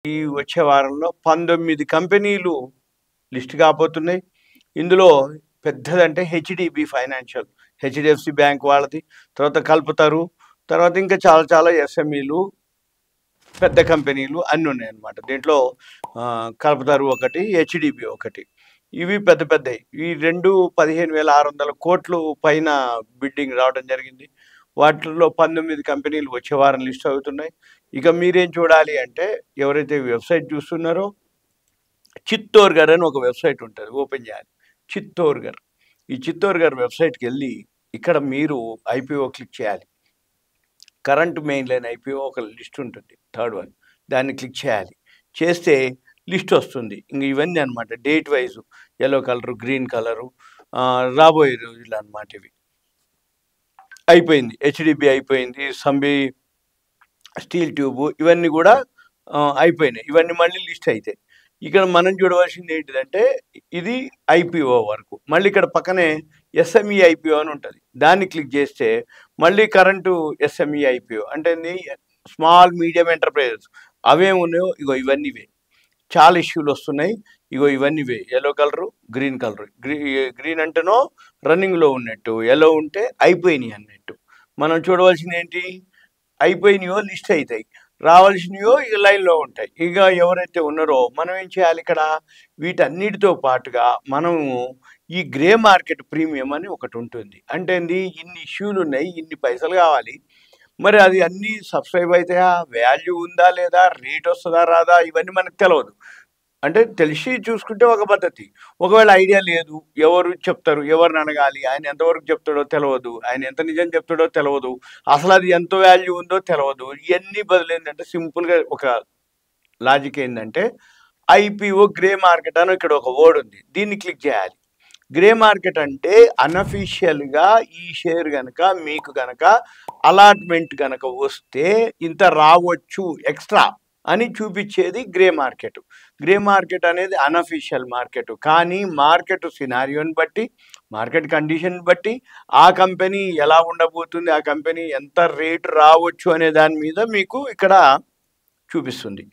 ఈ వచ్చే వారంలో 19 కంపెనీలు లిస్ట్ కాబోతున్నాయి. ఇందులో పెద్దదంటే హెచ్డిబి ఫైనాన్షియల్, హెచ్డిఎఫ్సి బ్యాంక్ వాళ్ళది, తర్వాత కల్పతరు, తర్వాత ఇంకా చాలా చాలా ఎస్ఎంఈలు, పెద్ద కంపెనీలు అన్నీ ఉన్నాయన్నమాట. దీంట్లో కల్పతరు ఒకటి, హెచ్డిబి ఒకటి. ఇవి పెద్ద పెద్దవి. ఈ రెండు 15,600 కోట్లు పైన బిడ్డింగ్ రావడం జరిగింది. వాటిల్లో 19 కంపెనీలు వచ్చే వారం లిస్ట్ అవుతున్నాయి. ఇక మీరేం చూడాలి అంటే, ఎవరైతే వెబ్సైట్ చూస్తున్నారో చిత్తోర్గర్ అని ఒక వెబ్సైట్ ఉంటుంది, ఓపెన్ చేయాలి. చిత్తోర్గర్, ఈ చిత్తోర్గర్ వెబ్సైట్కి వెళ్ళి ఇక్కడ మీరు ఐపీఓ క్లిక్ చేయాలి. కరెంట్ మెయిన్ లైన్ ఐపీఓ ఒక లిస్ట్ ఉంటుంది, థర్డ్ వన్, దాన్ని క్లిక్ చేయాలి. చేస్తే లిస్ట్ వస్తుంది. ఇంక ఇవన్నీ అనమాట, date wise, yellow colour, green colour, రాబోయే రోజులు అనమాట. ఇవి అయిపోయింది. హెచ్డిబి అయిపోయింది, సంబి స్టీల్ ట్యూబు, ఇవన్నీ కూడా అయిపోయినాయి. ఇవన్నీ మళ్ళీ లిస్ట్ అవుతాయి. ఇక్కడ మనం చూడవలసింది ఏంటిదంటే, ఇది ఐపీఓ వరకు. మళ్ళీ ఇక్కడ పక్కనే ఎస్ఎంఈ ఐపీఓ అని ఉంటుంది, దాన్ని క్లిక్ చేస్తే మళ్ళీ కరెంటు ఎస్ఎంఈ ఐపీఓ అంటే స్మాల్ మీడియం ఎంటర్ప్రైజెస్ అవేమున్నాయో ఇగో ఇవన్నీ ఇవే. చాలా ఇష్యూలు వస్తున్నాయి. ఇగో ఇవన్నీ ఇవే, yellow colour, green colour. Green అంటేనో రన్నింగ్లో ఉన్నట్టు, ఎల్లో ఉంటే అయిపోయినాయి అన్నట్టు. మనం చూడవలసింది ఏంటి, అయిపోయినాయో లిస్ట్ అవుతాయి, రావాల్సినయో ఇక లైన్లో ఉంటాయి. ఇక ఎవరైతే ఉన్నారో మనం ఏం చేయాలి, ఇక్కడ వీటన్నిటితో పాటుగా మనము ఈ గ్రే మార్కెట్ ప్రీమియం అని ఒకటి ఉంటుంది. అంటే ఇన్ని ఇష్యూలు ఉన్నాయి, ఇన్ని పైసలు కావాలి, మరి అది అన్నీ సబ్స్క్రైబ్ అవుతాయా, వాల్యూ ఉందా లేదా, రేట్ వస్తుందా రాదా, ఇవన్నీ మనకు తెలియదు. అంటే తెలిసి చూసుకుంటే ఒక పద్ధతి, ఒకవేళ ఐడియా లేదు, ఎవరు చెప్తారు, ఎవరిని అడగాలి, ఆయన ఎంతవరకు చెప్తాడో తెలియదు, ఆయన ఎంత నిజం చెప్తాడో తెలియదు, అసలు అది ఎంత వాల్యూ ఉందో తెలియదు. ఇవన్నీ బదులు ఏంటంటే సింపుల్గా ఒక లాజిక్ ఏంటంటే, ఐపీఓ గ్రే మార్కెట్ అని ఇక్కడ ఒక వర్డ్ ఉంది, దీన్ని క్లిక్ చేయాలి. గ్రే మార్కెట్ అంటే అన్అఫీషియల్గా ఈ షేర్ కనుక మీకు కనుక అలాట్మెంట్ కనుక వస్తే ఇంత రావచ్చు ఎక్స్ట్రా అని చూపించేది గ్రే మార్కెట్. గ్రే మార్కెట్ అనేది అన్అఫీషియల్ మార్కెట్, కానీ మార్కెట్ సినారియోని బట్టి, మార్కెట్ కండిషన్ బట్టి, ఆ కంపెనీ ఎలా ఉండబోతుంది, ఆ కంపెనీ ఎంత రేటు రావచ్చు అనే దాని మీద మీకు ఇక్కడ చూపిస్తుంది.